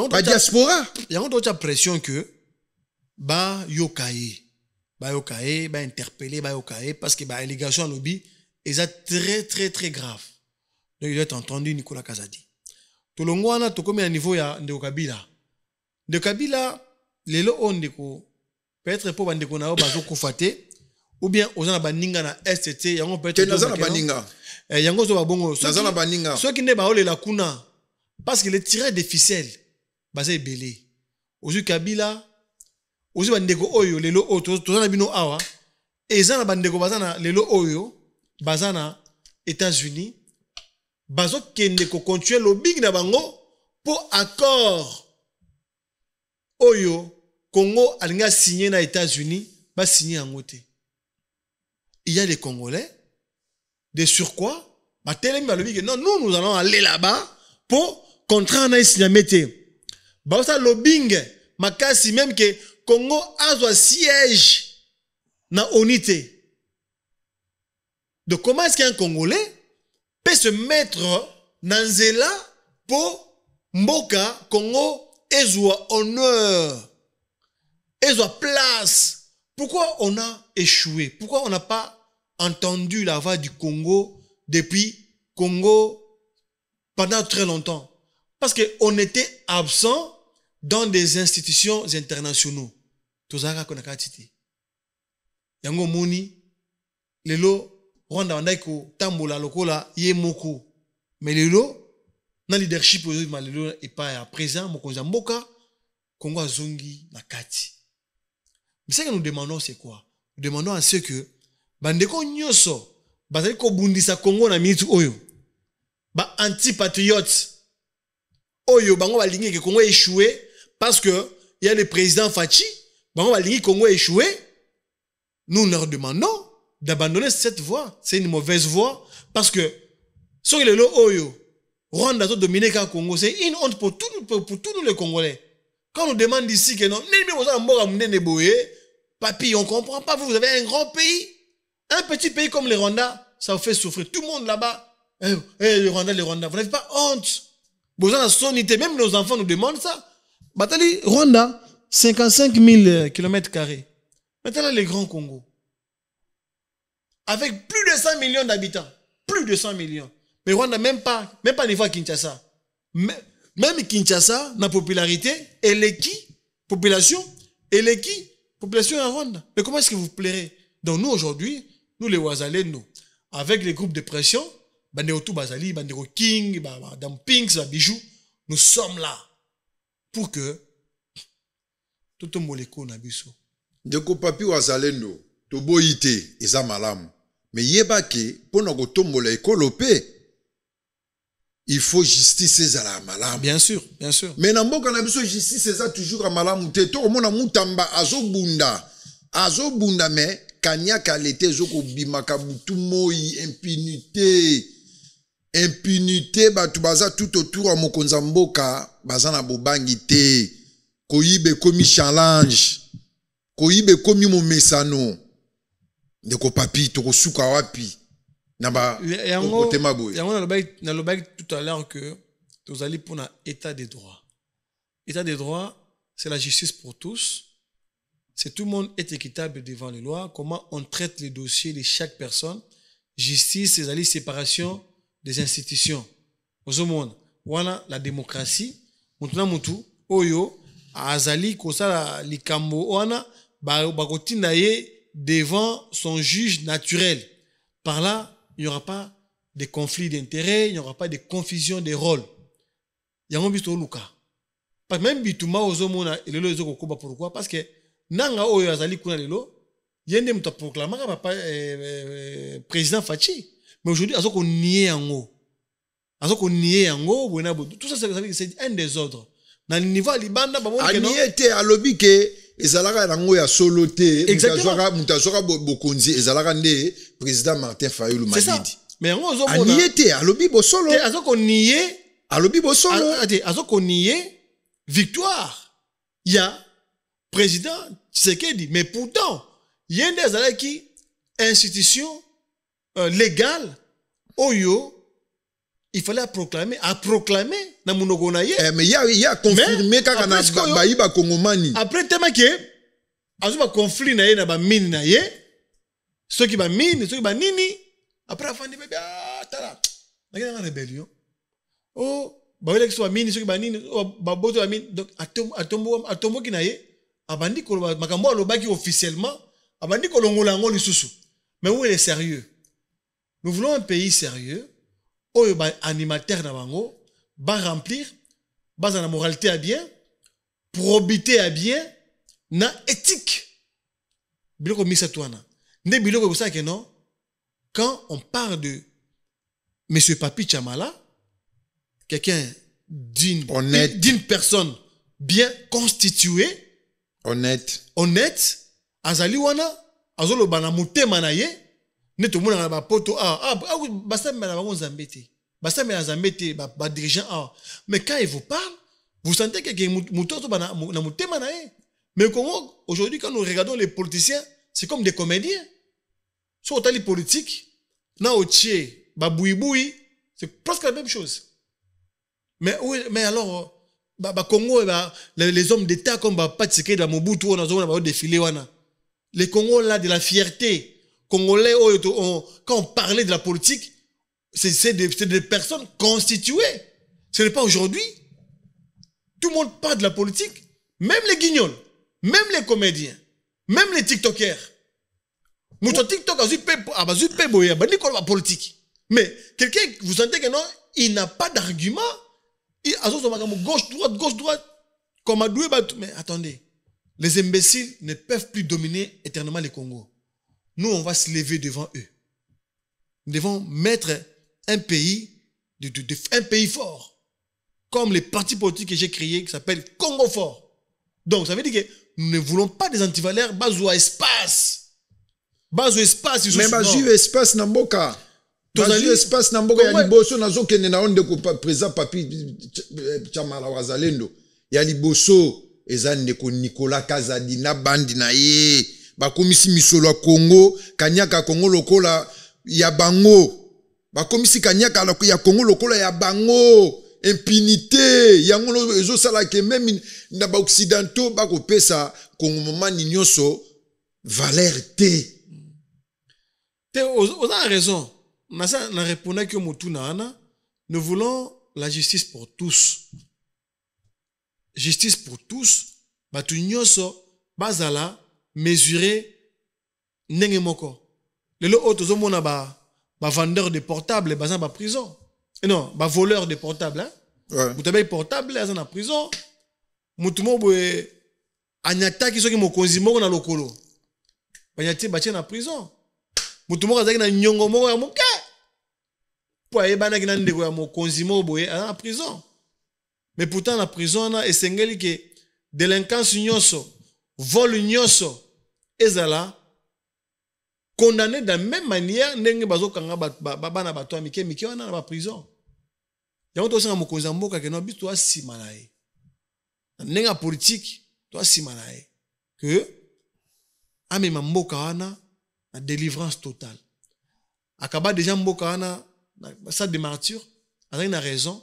Ba diaspora. Il y a une pression que ba yokaye, ba interpeller, ba yokaye parce que ba allégation lobby est très très très grave. Donc il doit être entendu Nicolas Kazadi. To longwana to comme à niveau ya Ndeko Kabila. De Kabila, les lots on déco peut-être pour bandeko na bazo kufate ou bien ozana baninga na STT yango peut-être nazana baninga yango zo babongo nazana baninga ceux qui ne ba la kuna parce que les tireurs des ficelles basé belé ozu Kabila ozu bandeko oyo les lots tozana bino awa ezana bandeko bazana les lots oyo bazana États-Unis bazo kende ko continuer lobbying na bango pour accord Oyo, Congo a signé dans les États-Unis, va signer en côté. Il y a des Congolais, de surcroît, non, nous allons aller là-bas pour contraindre un signamété. Bah, ça, lobbying, makasi même que Congo a un siège dans l'unité. Donc, comment est-ce qu'un Congolais peut se mettre dans Zela pour Mboka, Congo, Ezwa honneur, Ezwa place. Pourquoi on a échoué? Pourquoi on n'a pas entendu la voix du Congo depuis Congo pendant très longtemps. Parce qu'on était absent dans des institutions internationaux. Tozaka konakatiti. Yango moni, lelo, Rwanda wandaiko tambola lokola ye moko. Mais lelo, na leadership lelo et pas à présent, mokonza mboka, Congo azongi na kati. Mais ce que nous demandons, c'est quoi? Nous demandons à ce que, bandeko nyoso, bazali ko bundisa Congo na minute oyo, ba anti-patriotes, oyo, bango ba lingi que Congo a échoué, parce que, il y a le président Fachi, bango ba lingi Congo a échoué, nous leur demandons d'abandonner cette voie. C'est une mauvaise voie, parce que, sur le lo oyo, Rwanda a dominé le Congo, c'est une honte pour tous nous les Congolais. Quand on nous demande ici que non, papi, on ne comprend pas, vous avez un grand pays. Un petit pays comme le Rwanda, ça vous fait souffrir. Tout le monde là-bas, le Rwanda, vous n'avez pas honte. Vous avez la sonité, même nos enfants nous demandent ça. Batali, Rwanda, 55 000 km². Maintenant, les grands Congo. Avec plus de 100 millions d'habitants. Plus de 100 millions. Mais Rwanda, même pas niveau à Kinshasa. Même Kinshasa, la popularité, elle est qui? Population, elle est qui? Population en Rwanda. Mais comment est-ce que vous plairez? Donc nous, aujourd'hui, nous les Ouazalais, nous, avec les groupes de pression, Bandéotou Bazali, Bandéo King, Madame Pinks, Bijou, nous sommes là pour que tout le monde les biso. Ndeko papi Ouazalendo, tobo ite, eza malamu. Mais yebake, pour nous tombola ekolope, il faut justice à la malamu. Bien sûr, bien sûr. Mais na mboka na biso justice eza toujours à malamu te. To mona mutamba azobunda mais kanyaka lete zoko bimaka butu moi impunité batu baza tout autour à mokonza mboka baza na bobangi te. Koyibe komi challenge. Koyibe komi momesano. Ndeko papi toko suka wapi. Yango tout à l'heure que nous allons pour un état de droit. État de droit, c'est la justice pour tous. C'est tout le monde est équitable devant les lois. Comment on traite les dossiers de chaque personne. Justice, c'est la séparation des institutions. Au monde, voilà la démocratie. Maintenant, mutu oyo azali kosala likambo wana bakotindaye devant son juge naturel. Par là, il n'y aura pas de conflit d'intérêts, il n'y aura pas de confusion des rôles. Il y a un bisto luka. Pas même bituma ozomona elelo ezoko koba pourquoi? Parce que nanga oyo azali kuna lelo, yende muta proclamer papa président Fachi. Mais aujourd'hui azoko nier yango. Azoko nier yango bona bodo. Tout ça c'est un désordre. Dans le niveau libanda ba mona que non. Aniete alobi ke ezalaka nango ya solo te. Exactement. Mutazoka bokonzi ezalaka nde président Martin Fayulu Madidi. C'est ça. Mais yango ozomona. Aniete alobi bosolo. Te azoko nier alobi bosolo. Azoko nier victoire. Il y a président Tshisekedi, mais pourtant il y a des institutions légales oyo il fallait proclamer na munoko na ye. Mais il y a confirmé kaka na bayiba kongomani. Après tellement que azuba conflit na ye na ba mine na ye. Ceux qui ba mine, ceux qui ba nini. Après afandi bébé tala. Na kena rébellion. Oh, ba wele ki so ba mine, ceux qui ba nini, ba boto ba mine. Donc atombo ki na ye, abandi ko makambo alobaki officiellement, abandi ko longola ngo lisusu. Mais où est le sérieux? Nous voulons un pays sérieux. Oyo ba animateur na bango ba remplir base na moralité à bien, probité à bien, na éthique. Biloko misa toana. Nde biloko ça que non. Quand on parle de monsieur Papi Tchamala, quelqu'un d'une personne bien constituée, honnête, azali wana, azolo bana mutema na ye. Neto mona na ba poto basame na bango nzambete basame na nzambete ba dirigeant mais quand il vous parle vous sentez que mutoto na mutema na ye. Mais Congo aujourd'hui quand nous regardons les politiciens c'est comme des comédiens. Sur les politiques na otie ba bouiboui c'est presque la même chose. Mais alors Congo les hommes d'état comme Tshisekedi da Mobutu on a zona ba défilé wana. Les Congos là de la fierté. Congolais, quand on parlait de la politique, c'est des personnes constituées. Ce n'est pas aujourd'hui. Tout le monde parle de la politique. Même les guignols, même les comédiens, même les TikTokers. Mon TikTok a la politique. Mais quelqu'un, vous sentez que non, il n'a pas d'argument. Il a gauche, droite. Comme à Doué, mais attendez. Les imbéciles ne peuvent plus dominer éternellement les Congos. Nous, on va se lever devant eux. Nous devons mettre un pays, un pays fort. Comme les partis politiques que j'ai créés, qui s'appellent Congo Fort. Donc, ça veut dire que nous ne voulons pas des antivaleurs, basés à espace. Basés espace, mais basés espace na mboka. Basés espace na mboka ya liboso na zokende na onde ko président Papi Chamala Wazalendo. Ya liboso ezande ko Nicolas Kazadi na bandi na ye. Bakomisi misolo ya Congo, kanyaka Congo lokola ya bango. Bakomisi kanyaka ya Congo lokola ya bango. Impunité, yango ezo sala ke même na ba occidentaux ba ko pesa Congo mani nyonso valeur te. On a raison. On a répondu que nous voulons la justice pour tous. Justice pour tous. Batu nyonso bazala mesurer ndenge moko. Lelo otozo mona ba vendeur de portables bazan ba prison. Non, ba voleur de portables hein. Ouais. Vous avez portable bazan na prison. Mutumo boye anyataki soki mokonzi moko na lokolo. Banyati batie na prison. Mutu moko azaki na nyongo moko ya moke. Po ayebana ki na ndeko ya mokonzi moko boye na prison. Mais pourtant na prison na esengeli ke délinquance nyonso, vol nyonso ezala condamné de la même manière ndenge bazokanga bana bato mike wana na ba prison. Yango to senga mokonzi mboka ke no biso asima na ye. Ndenge politique to asima na ye. Que amema mboka wana la délivrance totale. Akaba déjà mboka wana ça de martyr, avec une raison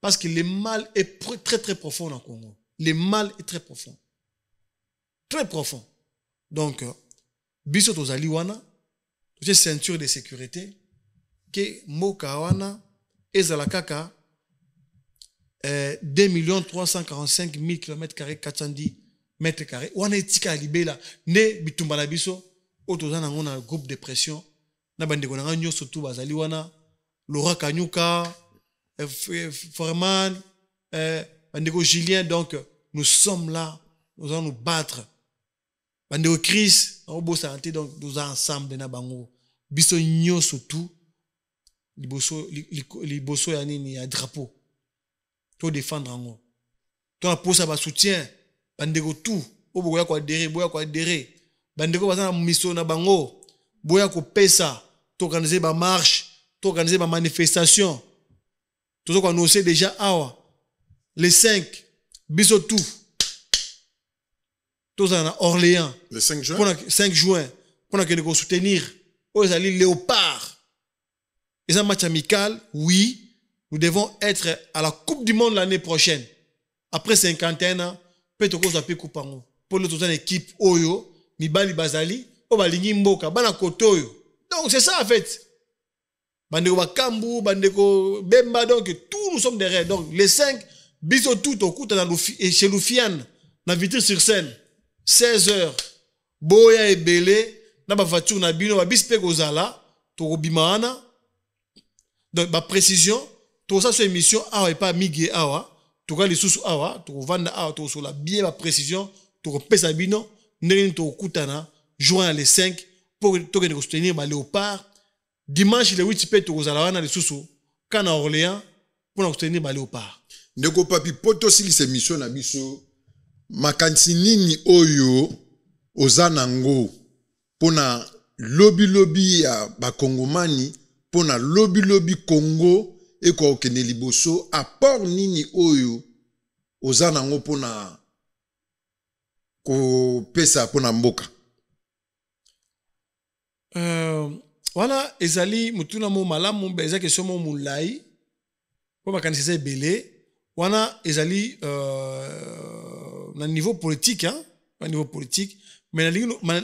parce que le mal est très très profond dans le Congo. Le mal est très profond. Très profond. Donc biso tozali wana, j'ai ceinture de sécurité que mboka wana ezala kaka 2 345 000 km², 410 m². Wana etika libela ne bitumba na biso. Autoza na ngona groupe de pression na bandeko na nyo surtout bazali wana Laura Kanyuka Foreman bandeko Julien. Donc nous sommes là, nous allons nous battre. Bandeko Chris au beau santé, donc nous ensemble na bango biso nyo surtout liboso ya nini ya drapeau to défendre ngo to na posa ba soutien bandeko tout oboya ko adhérer bandeko bazana mission na bango boya ko pesa to organiser ba marche to organiser ba manifestation to ko annoncer déjà awa les 5 biso tout to na Orléans le 5 juin pour 5 juin pour que nous soutenir aux alliés Léopard. Et un match amical, oui, nous devons être à la Coupe du Monde l'année prochaine. Après 50 ans, peut-être qu'on s'appelle Coupe en haut. Pour notre équipe Oyo, Mibali Bazali, Obalingi Mboka, Banakotoyo. Donc c'est ça en fait. Bandeko Bakambu, Bandeko Bemba, donc tous nous sommes derrière. Donc les 5, biso tout au coup, chez Lufiane, dans vitre sur scène, 16h, Boya et Belé, na ba voiture na bino ba bispe kozala, to bimana. Donc ba précision, tout ça sur émission awa et pas migi awa, to ka lisusu awa, to vanda awa to so la bien ba précision, to pesa bino, ndenge to kutana, joint les 5 pour to que soutenir ba Léopard. Dimanche le 8 pe to kozala wana lisusu kana Orléans pour soutenir ba Léopard. Ndeko papi poto sili se mission na biso makanisi nini oyo ozanango pona lobby ya bakongomani pona lobby Congo eko okene liboso apport nini oyo ozanango pona ko pesa pona mboka. Voilà, ezali mutuna mo malamu beza question mo mulai po makanisi se belé wana ezali na niveau politique hein, à niveau politique mais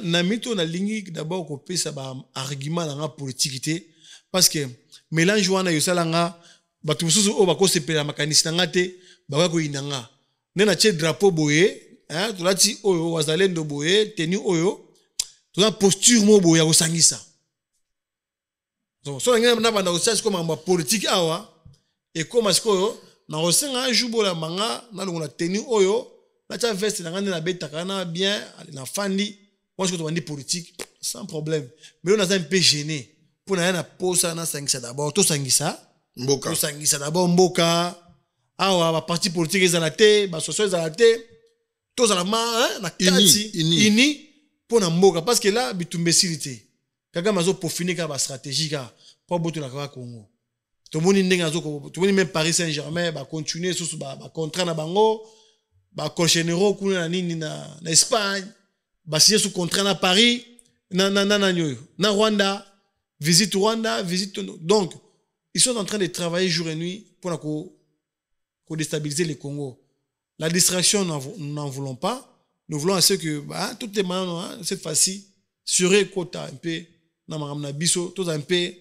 na mito na lingi d'abord ko pesa ba argument na politique parce que mélange wana yo salanga batu mususu o bako sepela makanisi na ngate ba ko inanga nena che drapeau boye hein tulati oyo wazalendo boye tenu oyo tuna posture mo boye ko sangisa donc so ngena na banda osasi comme en politique awa et comme sikoyo na osenga jubola manga na longo na tenu oyo la cha veste na ngana na betaka na bien na fandi moi je ko politique sans problème mais on a un peu gêné pour na posa na sangisa d'abord to sangisa mboka to sangisa d'abord mboka awa ba parti politique ezala te ba socio ezala te to za ma na kati ini pour na mboka parce que là bitumbesilité kaka mazo peaufiner ka ba stratégie ka pour boto na Congo to moni ndenga zo ko to moni même Paris Saint-Germain ba continuer sous ba contrat na bango ba colchenero kuna na nini na Espagne ba signer sous contrat na Paris na Rwanda visite donc ils sont en train de travailler jour et nuit pour déstabiliser le Congo. La distraction nous n'en voulons pas. Nous voulons à ce que toutes les manières cette fois-ci serait quota un peu na maramna biso tout un peu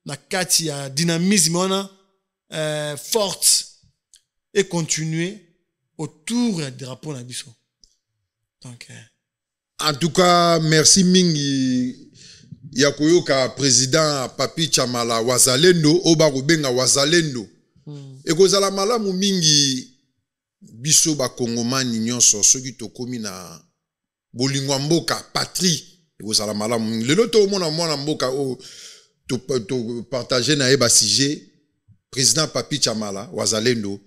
na kati ya dynamisme forte et continuer autour du drapeau na biso. Donc en tout cas merci mingi yakoyoka président Papi Chamala wazalendo oba rubenga wazalendo ekozala malamu mingi biso ba kongomani nyonso soki tokomi na bolingwa mboka patrie ekozala malamu lelo to mona mboka o to partager na eba sujet président Papi Chamala wazalendo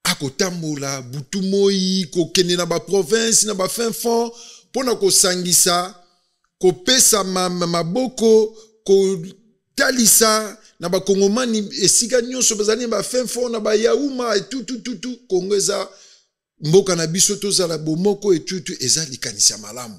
akotambola butumoi kokende na ba province na ba fin fond pona ko sangisa ko pesa maboko ko talisa na ba kongomani esika nyonso bazali ba fin fond na ba yauma et tout kongeza mboka na biso tozala bomoko et tout ezali kanisa malamu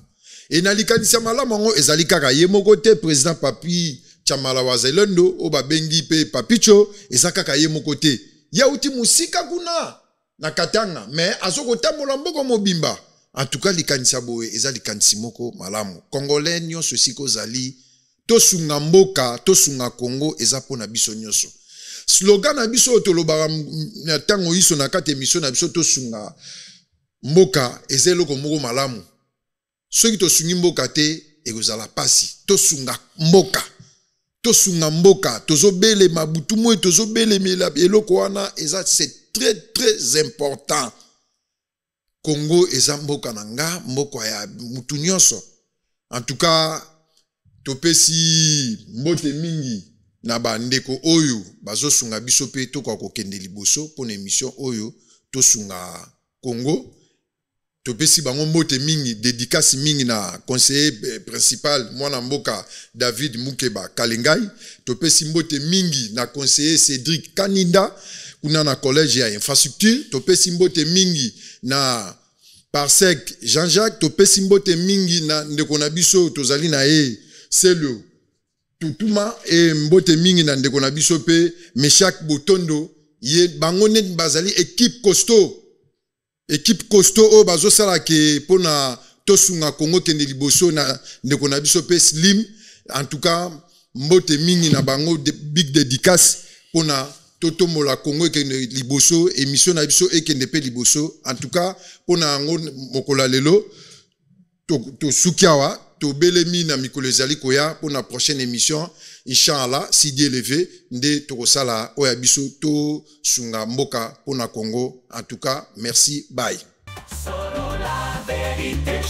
et na likanisa malamu ngo ezali kaka ye moko te président Papi Chamala wazalendo o babengi pe Papicho ezaka kaka ye moko te ya uti musika kuna na Katanga mais azoko tambola mboko mobimba. En tout cas, likanisa boe ezali kanisi moko malamu. Congolais nyonso siko zali to sunga mboka, to sunga Congo eza pona biso nyonso. Slogan na biso tolobara na tango iso na kati émission na biso to sunga mboka ezeloko moko malamu. Soki to sungi mboka te ekozala pasi. To sunga mboka. To sunga mboka, tozobele mabutu mo tozobele eloko wana eza c'est très important. Congo eza mboka nanga mboka ya mutu nyonso. En tout cas topesi mbote mingi na bandeko oyo bazosunga biso pe to kwa kokende liboso pour émission oyo tosunga Congo. Topesi bango mbote mingi dédicace mingi na conseiller principal mwana mboka David Mukeba Kalengai. Topesi mbote mingi na conseiller Cédric Kaninda kuna na collège ya infrastructure. Topesi mbote mingi na Parsec Jean-Jacques. Topesi mbote mingi na ndeko na biso tozali na ye Selo Tutuma et mbote mingi na ndeko na biso pe Meshak Botondo ye bango net bazali équipe costaud o bazo sala ke pona tosunga Congo kende liboso na ndeko na biso pe Slim. En tout cas mbote mingi na bango big dédicace pona toto mola Congo kende liboso émission na biso ekende pe liboso. En tout cas pona ngo mokola lelo to sukiawa to belemi na mikolo ezali koya pona prochaine émission inchallah si Dieu levé nde tokosala oya biso to sunga mboka pona Congo. En tout cas merci, bye.